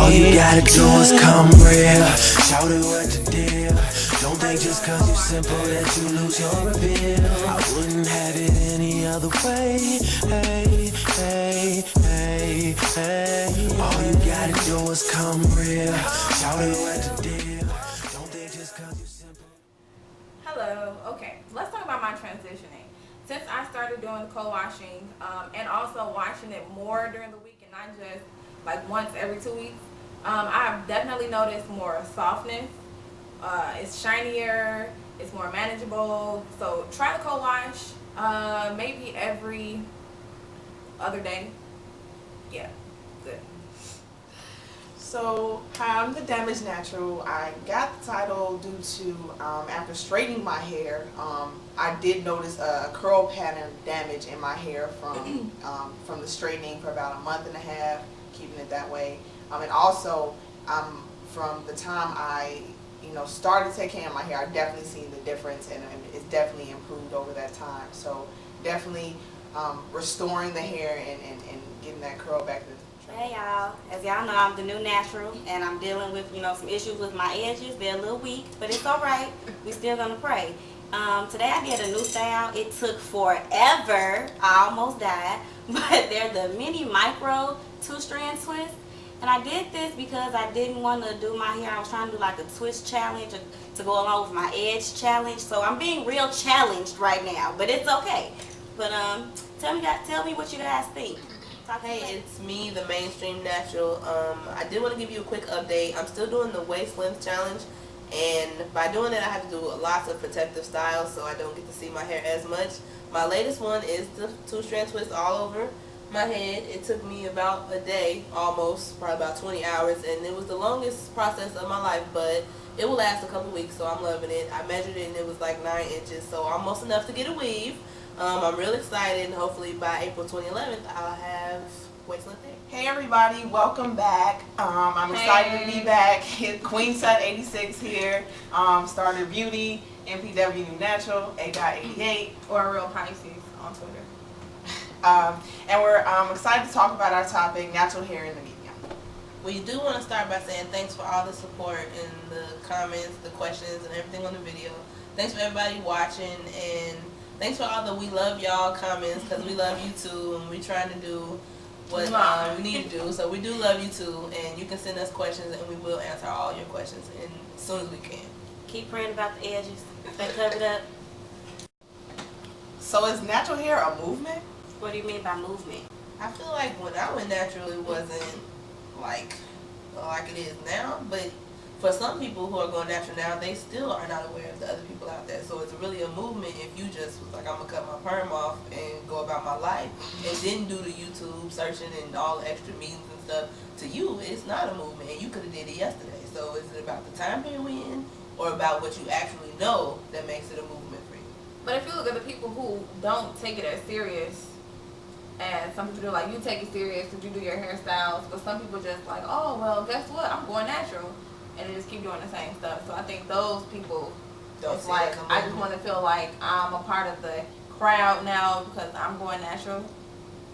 All you gotta do is come real. Shout it what you did. Don't think just cause you're simple that you lose your appeal. I wouldn't have it any other way. Hey, hey, hey, hey. All you gotta do is come real. Shout it what you did. Don't think just cause you're simple. Hello. Okay, let's talk about my transitioning. Since I started doing the co-washing and also washing it more during the week and not just like once every 2 weeks, I've definitely noticed more softness. It's shinier, it's more manageable. So try the co-wash maybe every other day. Yeah, good. So, hi, I'm the Damaged Natural. I got the title due to, after straightening my hair, I did notice a curl pattern damage in my hair from the straightening for about a month and a half, keeping it that way. And also, from the time I started taking care of my hair, I've definitely seen the difference, and it's definitely improved over that time. So, definitely restoring the hair and getting that curl back to. Hey y'all, as y'all know, I'm the new natural and I'm dealing with some issues with my edges. They're a little weak, but it's alright. We still gonna pray. Today I did a new style. It took forever. I almost died, but they're the mini micro 2-strand twist. And I did this because I didn't want to do my hair. I was trying to do like a twist challenge to go along with my edge challenge. So I'm being real challenged right now, but it's okay. But tell me what you guys think. Hey, it's me, the Mainstream Natural. I did want to give you a quick update. I'm still doing the waist length challenge, and by doing that I have to do lots of protective styles so I don't get to see my hair as much. My latest one is the 2-strand twist all over my head. It took me about a day, almost, probably about 20 hours, and it was the longest process of my life, but it will last a couple weeks, so I'm loving it. I measured it and it was like 9 inches, so almost enough to get a weave. I'm real excited, and hopefully by April 2011 I'll have waistline hair. Hey everybody, welcome back. I'm excited to be back. Queen Sut 86 here. Started Beauty, NPW New Natural, 8.88. Or Real Pisces on Twitter. And we're excited to talk about our topic, natural hair in the media. We do want to start by saying thanks for all the support and the comments, the questions, and everything on the video. Thanks for everybody watching, and thanks for all the "we love y'all" comments, because we love you too, and we're trying to do what we need to do. So we do love you too, and you can send us questions, and we will answer all your questions as soon as we can. Keep praying about the edges. Stay covered up. So is natural hair a movement? What do you mean by movement? I feel like when I went natural, it wasn't like it is now, but for some people who are going natural now, they still are not aware of the other people out there. So it's really a movement if you just was like, I'm going to cut my perm off and go about my life and didn't do the YouTube searching and all the extra meetings and stuff. To you, it's not a movement, and you could have did it yesterday. So is it about the time period we in, or about what you actually know that makes it a movement for you? But if you look at the people who don't take it as serious as some people do, like you take it serious because you do your hairstyles, but some people just like, oh, well, guess what? I'm going natural. And they just keep doing the same stuff. So I think those people, it's like, I just want to feel like I'm a part of the crowd now because I'm going natural.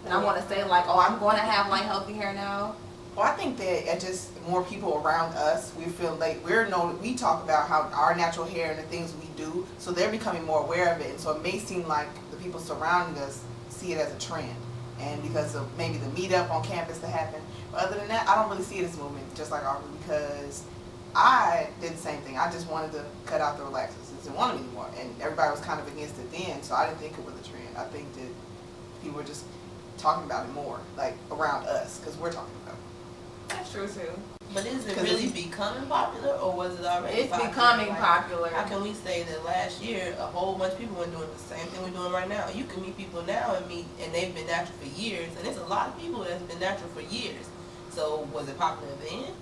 And I want to say like, oh, I'm going to have like healthy hair now. Well, I think that just more people around us, we feel like we talk about how our natural hair and the things we do, so they're becoming more aware of it. And so it may seem like the people surrounding us see it as a trend. And because of maybe the meetup on campus that happened. But other than that, I don't really see it as a movement, just like Aubrey, because I did the same thing. I just wanted to cut out the relaxers. I didn't want them anymore. And everybody was kind of against it then, so I didn't think it was a trend. I think that people were just talking about it more, like around us, because we're talking about it. That's true too. But is it really becoming popular, or was it already It's popular? becoming popular. How can we say that last year a whole bunch of people were doing the same thing we're doing right now? You can meet people now and they've been natural for years, and there's a lot of people that's been natural for years. So was it popular then?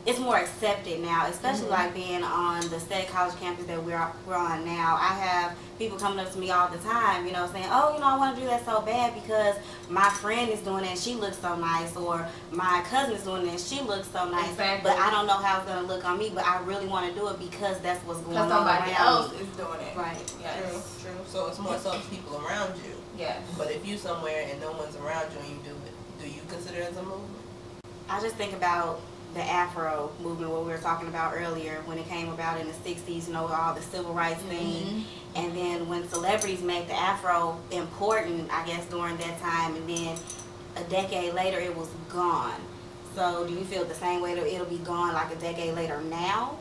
It's more accepted now, especially like being on the state college campus that we're on now. I have people coming up to me all the time, saying, oh, I want to do that so bad because my friend is doing it and she looks so nice, or my cousin is doing it and she looks so nice. Exactly. But I don't know how it's going to look on me, but I really want to do it because that's what's going on somebody else me. is doing it. Right. Yes. True. So it's more so the people around you. Yes. But if you somewhere and no one's around you and you do it, do you consider it as a movement? I just think about the Afro movement, what we were talking about earlier, when it came about in the 60s, you know, all the civil rights thing. And then when celebrities made the Afro important, I guess, during that time, and then a decade later, it was gone. So do you feel the same way that it'll be gone like a decade later now?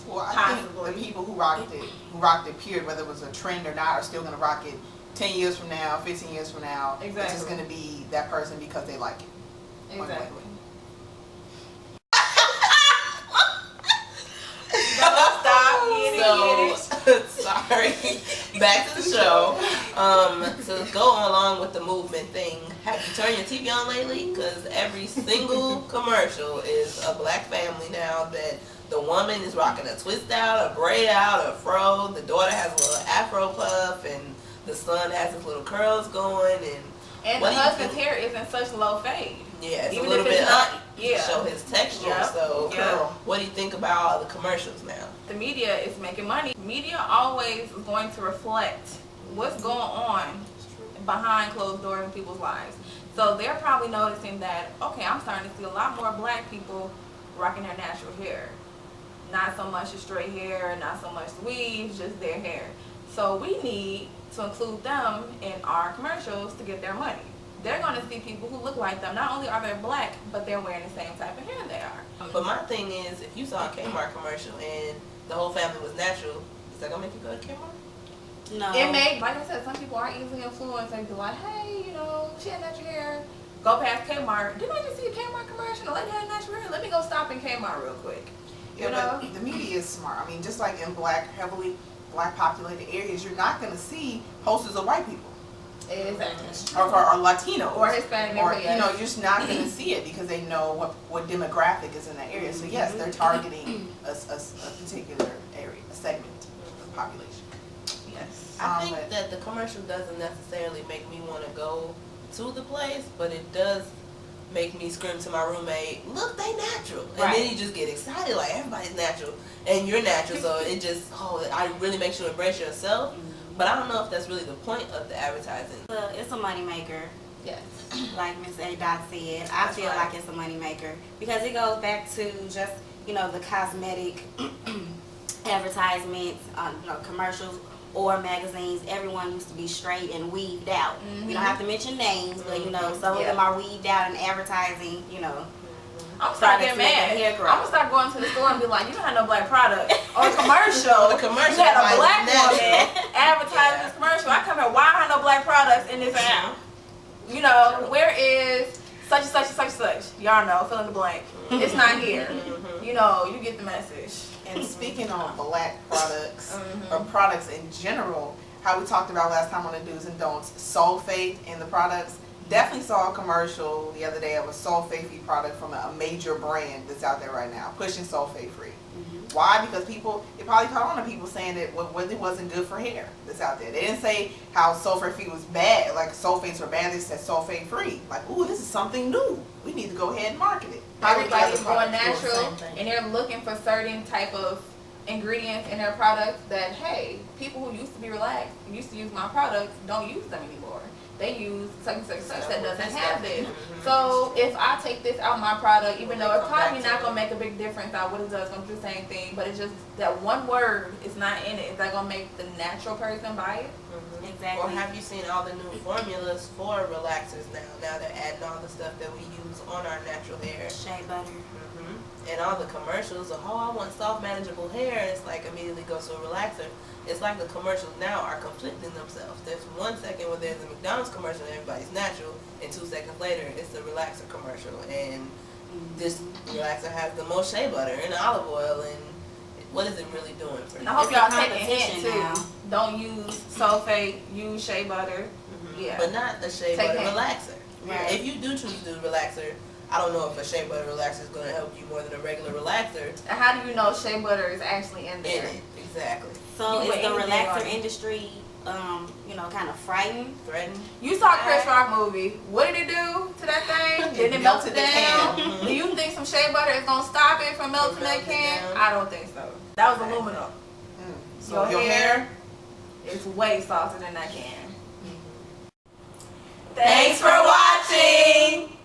Well, I think the people who rocked it, period, whether it was a trend or not, are still going to rock it 10 years from now, 15 years from now. Exactly. It's just going to be that person because they like it. Exactly. So, sorry. Back to the show. To go along with the movement thing, have you turned your TV on lately? Because every single commercial is a black family now that the woman is rocking a twist out, a braid out, a fro. The daughter has a little afro puff, and the son has his little curls going. And the husband's hair isn't such low fade. Yeah, it's Even a little if it's bit not- up yeah. to show his texture. Yep. So, Yep. what do you think about all the commercials now? The media is making money. Media always is going to reflect what's going on behind closed doors in people's lives. So they're probably noticing that, okay, I'm starting to see a lot more black people rocking their natural hair. Not so much the straight hair, not so much the weaves, just their hair. So we need to include them in our commercials to get their money. They're going to see people who look like them. Not only are they black, but they're wearing the same type of hair they are. But my thing is, if you saw a Kmart commercial and the whole family was natural, is that gonna make you go to Kmart? No. It may, like I said, some people are easily influenced. They be like, hey, you know, she had natural hair. Go past Kmart. Didn't I just see a Kmart commercial? The lady had natural hair. Let me go stop in Kmart real quick. You know? But the media is smart. I mean, just like in heavily black populated areas, you're not going to see posters of white people. Exactly. Or Latino. Or Hispanic. Or, yes. you know, you're just not going to see it because they know what demographic is in that area. So yes, they're targeting a particular area, a segment of the population. Yes. I think that the commercial doesn't necessarily make me want to go to the place, but it does make me scream to my roommate, look, they natural. And Right. then you just get excited, like everybody's natural and you're natural, so it just, I really makes you embrace yourself. But I don't know if that's really the point of the advertising. It's a money maker. Yes. Like Miss A. Dot said, I feel like it's a money maker because it goes back to just, you know, the cosmetic advertisements, you know, commercials or magazines. Everyone used to be straight and weaved out. We don't have to mention names, but you know, some of them are weaved out in advertising, you know. I'm start getting mad. I'm gonna start going to the store and be like, you don't have no black product. On a commercial, The commercial you had a is black natural. woman advertising this commercial. I come here, why I have no black products in this ad? You know, where is such and such and such and such? Y'all know, fill in the blank. It's not here. You know, you get the message. And speaking on black products or products in general, how we talked about last time on the do's and don'ts, sulfate in the products. Definitely saw a commercial the other day of a sulfate-free product from a major brand that's out there right now, pushing sulfate-free. Why? Because it probably caught on to people saying that it wasn't good for hair that's out there. They didn't say how sulfate-free was bad, like sulfates were bad, they said sulfate-free. Like, ooh, this is something new. We need to go ahead and market it. Everybody's going Every other product doing the natural, same thing. and they're looking for certain type of ingredients in their products that, hey, people who used to be relaxed, used to use my products, don't use them anymore. They use such and such and such that doesn't have this. So if I take this out of my product, even though it's probably not gonna make a big difference out what it does, it's gonna do the same thing, but it's just that one word is not in it. Is that gonna make the natural person buy it? Exactly. Or have you seen all the new formulas for relaxers now? Now they're adding all the stuff that we use on our natural hair. Shea butter. And all the commercials of, I want soft, manageable hair. It's like immediately go to a relaxer. It's like the commercials now are conflicting themselves. There's 1 second where there's a McDonald's commercial and everybody's natural, and 2 seconds later it's a relaxer commercial. And this relaxer has the most shea butter and olive oil, and what is it really doing for And I you? hope It's a y'all take a hint competition too. now. Don't use sulfate, use shea butter. Yeah. But not a shea Take butter it. relaxer. Right. If you do choose to do relaxer, I don't know if a shea butter relaxer is going to help you more than a regular relaxer And how do you know shea butter is actually in in there? it. Exactly. So You is put the anything on relaxer it. industry, you know, kind of frightened? Threatened. You saw Chris Rock movie. What did it do to that thing? Did it melt it melted the down? can. Do you think some shea butter is gonna stop it from melting that melting it can? down. I don't think so. That was aluminum. So your hair? is way softer than that can. Thanks for watching!